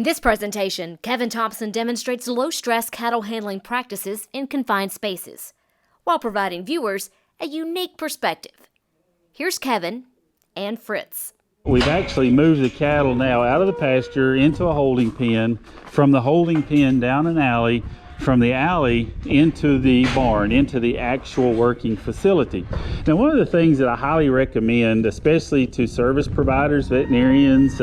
In this presentation, Kevin Thompson demonstrates low-stress cattle handling practices in confined spaces, while providing viewers a unique perspective. Here's Kevin and Fritz. We've actually moved the cattle now out of the pasture into a holding pen, from the holding pen down an alley, from the alley into the barn, into the actual working facility. Now, one of the things that I highly recommend, especially to service providers, veterinarians,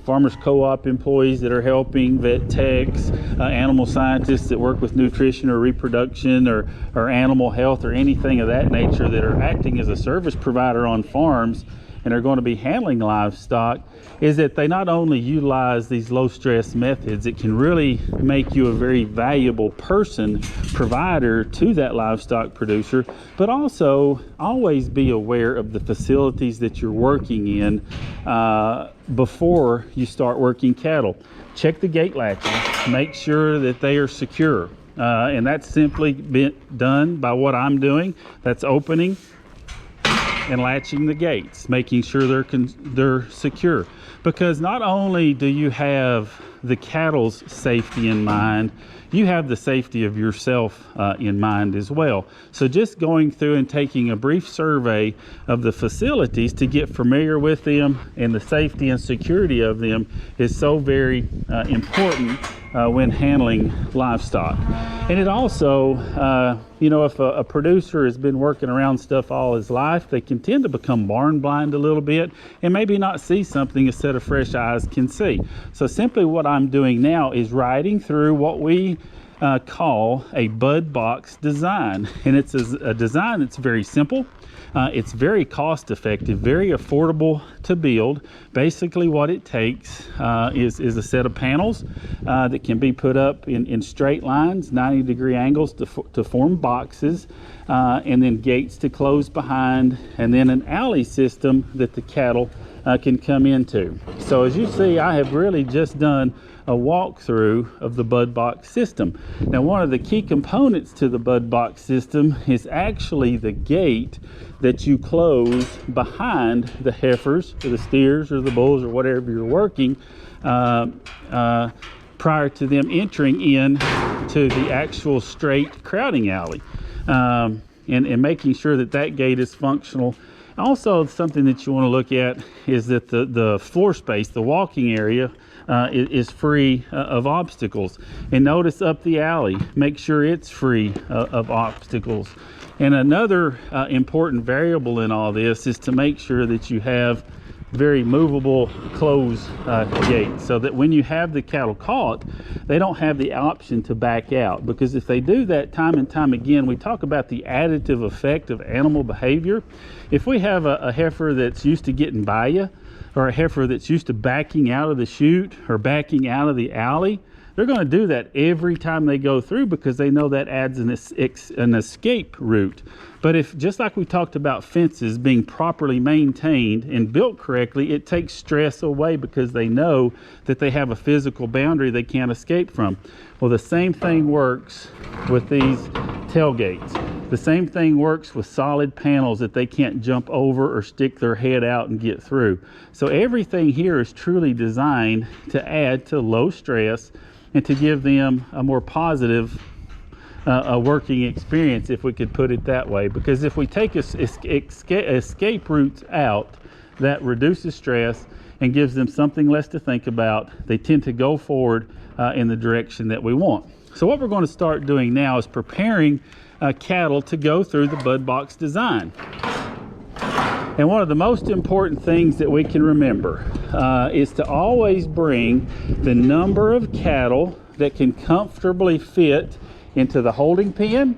farmers co-op employees that are helping, vet techs, animal scientists that work with nutrition or reproduction or animal health or anything of that nature that are acting as a service provider on farms and are going to be handling livestock, is that they not only utilize these low stress methods, it can really make you a very valuable provider to that livestock producer, but also always be aware of the facilities that you're working in before you start working cattle. Check the gate latches, make sure that they are secure. And that's simply been done by what I'm doing. That's opening and latching the gates, making sure they're secure. Because not only do you have the cattle's safety in mind, you have the safety of yourself in mind as well. So just going through and taking a brief survey of the facilities to get familiar with them and the safety and security of them is so very important when handling livestock. And it also, if a producer has been working around stuff all his life, they can tend to become barn blind a little bit and maybe not see something a set of fresh eyes can see. So simply what I'm doing now is riding through what we call a bud box design. And it's a design that's very simple. It's very cost effective, very affordable to build. Basically what it takes is a set of panels that can be put up in straight lines, 90-degree angles to form boxes, and then gates to close behind, and then an alley system that the cattle can come into. So as you see, I have really just done a walkthrough of the bud box system. Now, one of the key components to the bud box system is actually the gate that you close behind the heifers or the steers or the bulls or whatever you're working prior to them entering in to the actual straight crowding alley, and making sure that gate is functional. Also, something that you want to look at is that the floor space, the walking area, is free of obstacles. And notice up the alley, make sure it's free of obstacles. And another important variable in all this is to make sure that you have very movable close gates, so that when you have the cattle caught, they don't have the option to back out. Because if they do that time and time again, we talk about the additive effect of animal behavior. If we have a heifer that's used to getting by you, or a heifer that's used to backing out of the chute or backing out of the alley, they're going to do that every time they go through because they know that adds an escape route. But if, just like we talked about fences being properly maintained and built correctly, it takes stress away because they know that they have a physical boundary they can't escape from. Well, the same thing works with these tailgates. The same thing works with solid panels that they can't jump over or stick their head out and get through. So everything here is truly designed to add to low stress and to give them a more positive working experience, if we could put it that way. Because if we take escape routes out, that reduces stress and gives them something less to think about. They tend to go forward in the direction that we want. So what we're going to start doing now is preparing cattle to go through the bud box design. And one of the most important things that we can remember is to always bring the number of cattle that can comfortably fit into the holding pen,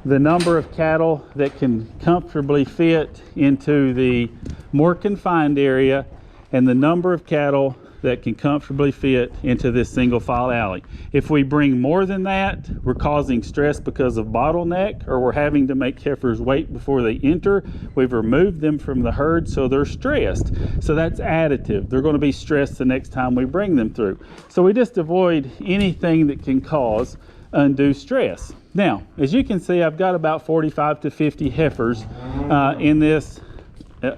the number of cattle that can comfortably fit into the more confined area, and the number of cattle that can comfortably fit into this single file alley. If we bring more than that, we're causing stress because of bottleneck, or we're having to make heifers wait before they enter. We've removed them from the herd, so they're stressed. So that's additive. They're going to be stressed the next time we bring them through. So we just avoid anything that can cause undue stress. Now, as you can see, I've got about 45 to 50 heifers in this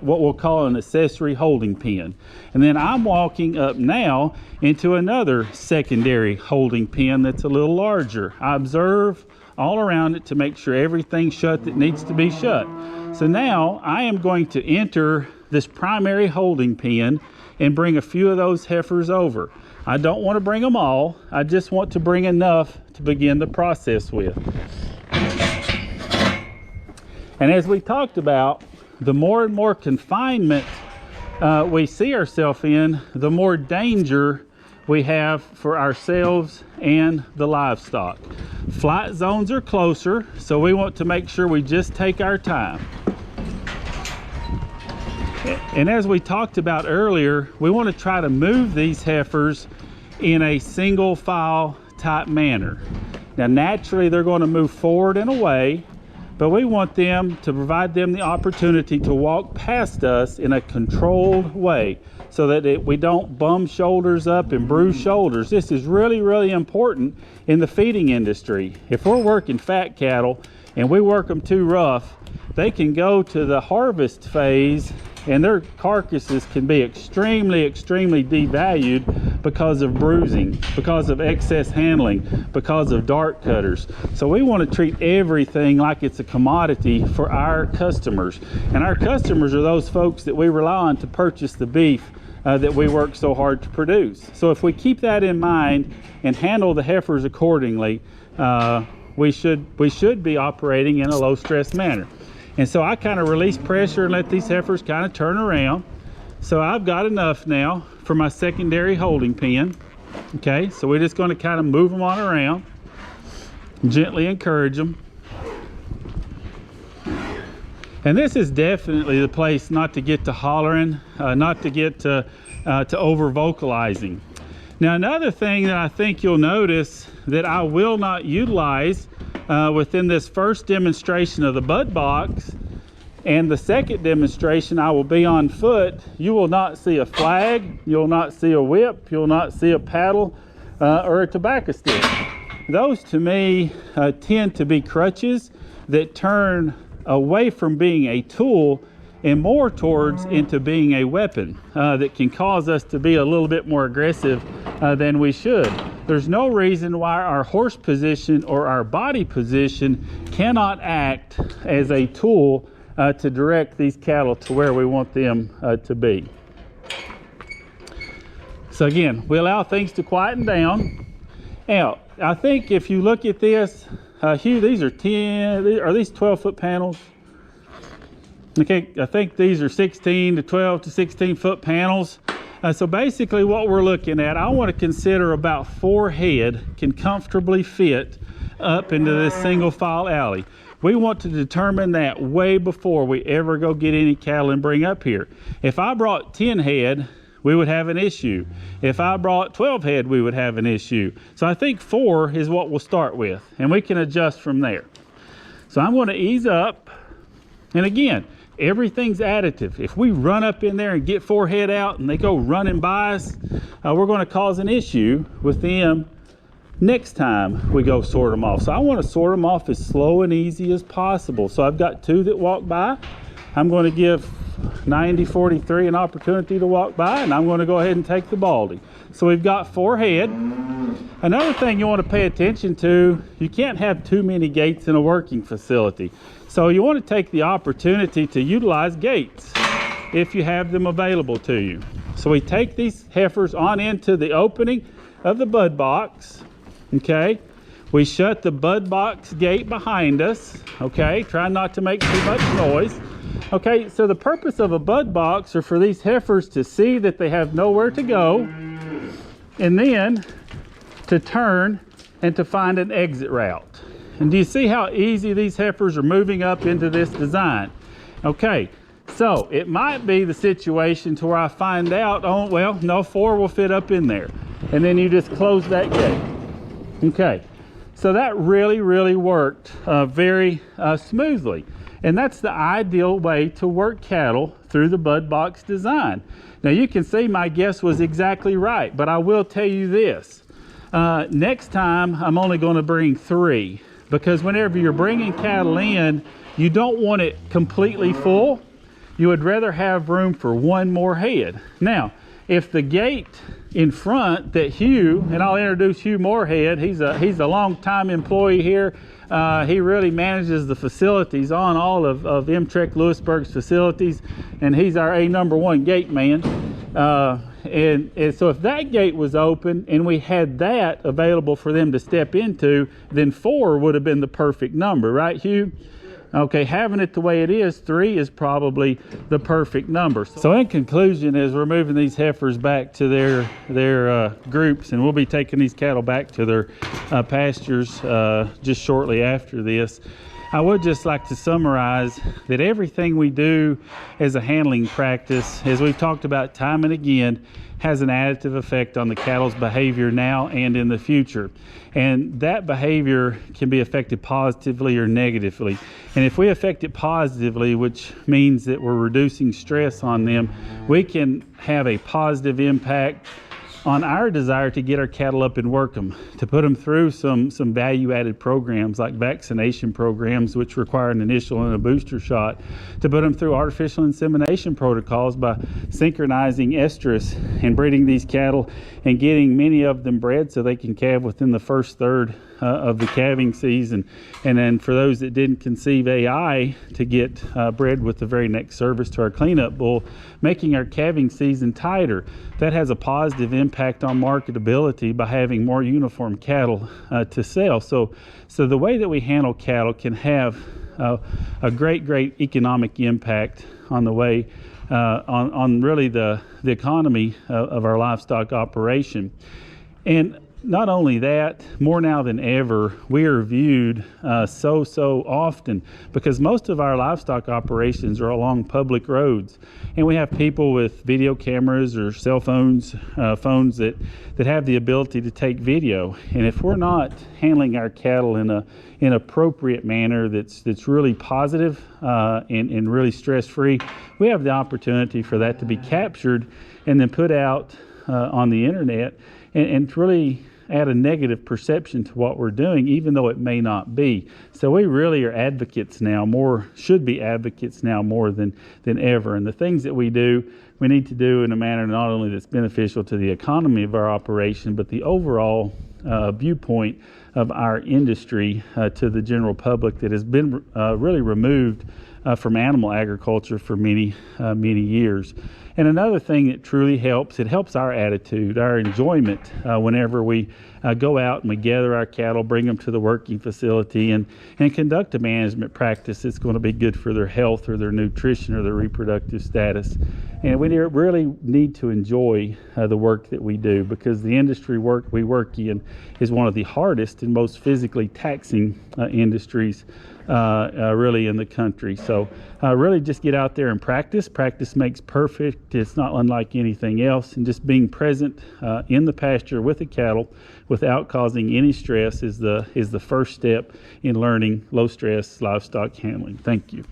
what we'll call an accessory holding pen. And then I'm walking up now into another secondary holding pen that's a little larger. I observe all around it to make sure everything's shut that needs to be shut. So now I am going to enter this primary holding pen and bring a few of those heifers over. I don't want to bring them all. I just want to bring enough to begin the process with. And as we talked about, the more and more confinement we see ourselves in, the more danger we have for ourselves and the livestock. Flight zones are closer, so we want to make sure we just take our time. And as we talked about earlier, we want to try to move these heifers in a single file type manner. Now naturally they're going to move forward and away, but we want them to provide them the opportunity to walk past us in a controlled way so that we don't bum shoulders up and bruise shoulders. This is really, really important in the feeding industry. If we're working fat cattle and we work them too rough, they can go to the harvest phase and their carcasses can be extremely, extremely devalued because of bruising, because of excess handling, because of dart cutters. So we want to treat everything like it's a commodity for our customers. And our customers are those folks that we rely on to purchase the beef that we work so hard to produce. So if we keep that in mind and handle the heifers accordingly, we should be operating in a low stress manner. And so I kind of release pressure and let these heifers kind of turn around. So I've got enough now for my secondary holding pen. Okay, so we're just going to kind of move them on around, gently encourage them. And this is definitely the place not to get to hollering, not to get to over vocalizing. Now another thing that I think you'll notice that I will not utilize within this first demonstration of the bud box and the second demonstration, I will be on foot. You will not see a flag, you'll not see a whip, you'll not see a paddle or a tobacco stick. Those to me tend to be crutches that turn away from being a tool and more towards into being a weapon that can cause us to be a little bit more aggressive than we should. There's no reason why our horse position or our body position cannot act as a tool to direct these cattle to where we want them to be. So again, we allow things to quieten down. Now, I think if you look at this, Hugh, these are 10, are these 12-foot panels? Okay, I think these are 16 to 12 to 16 foot panels. So basically what we're looking at, I want to consider about 4 head can comfortably fit up into this single file alley. We want to determine that way before we ever go get any cattle and bring up here. If I brought 10 head, we would have an issue. If I brought 12 head, we would have an issue. So I think 4 is what we'll start with, and we can adjust from there. So I'm going to ease up, and again, everything's additive. If we run up in there and get 4 head out and they go running by us, we're going to cause an issue with them next time we go sort them off. So I want to sort them off as slow and easy as possible. So I've got 2 that walk by. I'm going to give 9043 an opportunity to walk by, and I'm going to go ahead and take the baldy. So we've got 4 head. Another thing you want to pay attention to, you can't have too many gates in a working facility. So you want to take the opportunity to utilize gates if you have them available to you. So we take these heifers on into the opening of the bud box. Okay, we shut the bud box gate behind us. Okay, try not to make too much noise. Okay, so the purpose of a bud box are for these heifers to see that they have nowhere to go, and then to turn and to find an exit route. And do you see how easy these heifers are moving up into this design? Okay, so it might be the situation to where I find out, oh, well, no, 4 will fit up in there. And then you just close that gate. Okay, so that really, really worked very smoothly. And that's the ideal way to work cattle through the bud box design. Now you can see my guess was exactly right, but I will tell you this. Next time I'm only going to bring 3, because whenever you're bringing cattle in, you don't want it completely full. you would rather have room for one more head. Now, if the gate in front that Hugh, and I'll introduce Hugh Moorhead, he's a long-time employee here. He really manages the facilities on all of Amtrak Lewisburg's facilities, and he's our #1 gate man. And so if that gate was open and we had that available for them to step into, then 4 would have been the perfect number, right, Hugh? Okay, having it the way it is, 3 is probably the perfect number. So in conclusion, as we're moving these heifers back to their groups, and we'll be taking these cattle back to their pastures just shortly after this, I would just like to summarize that everything we do as a handling practice, as we've talked about time and again, has an additive effect on the cattle's behavior now and in the future. And that behavior can be affected positively or negatively. And if we affect it positively, which means that we're reducing stress on them, we can have a positive impact on our desire to get our cattle up and work them, to put them through some value-added programs like vaccination programs, which require an initial and a booster shot, to put them through artificial insemination protocols by synchronizing estrus and breeding these cattle and getting many of them bred so they can calve within the first third of the calving season. And then for those that didn't conceive AI, to get bred with the very next service to our cleanup bull, making our calving season tighter. That has a positive impact on marketability by having more uniform cattle to sell. So the way that we handle cattle can have a great economic impact on the way on really the economy of our livestock operation. And not only that, more now than ever, we are viewed so often because most of our livestock operations are along public roads, and we have people with video cameras or cell phones, phones that have the ability to take video. And if we're not handling our cattle in an appropriate manner that's really positive and really stress-free, we have the opportunity for that to be captured and then put out on the internet and really add a negative perception to what we're doing, even though it may not be. So we really are advocates now, should be advocates now more than ever. And the things that we do, we need to do in a manner not only that's beneficial to the economy of our operation, but the overall viewpoint of our industry to the general public that has been really removed from animal agriculture for many years. And another thing that truly helps, it helps our attitude, our enjoyment whenever we go out and we gather our cattle, bring them to the working facility and conduct a management practice that's going to be good for their health or their nutrition or their reproductive status. And we really need to enjoy the work that we do, because the industry we work in is one of the hardest and most physically taxing industries really in the country. So really just get out there and practice. Practice makes perfect. It's not unlike anything else. And just being present in the pasture with the cattle without causing any stress is the first step in learning low stress livestock handling. Thank you.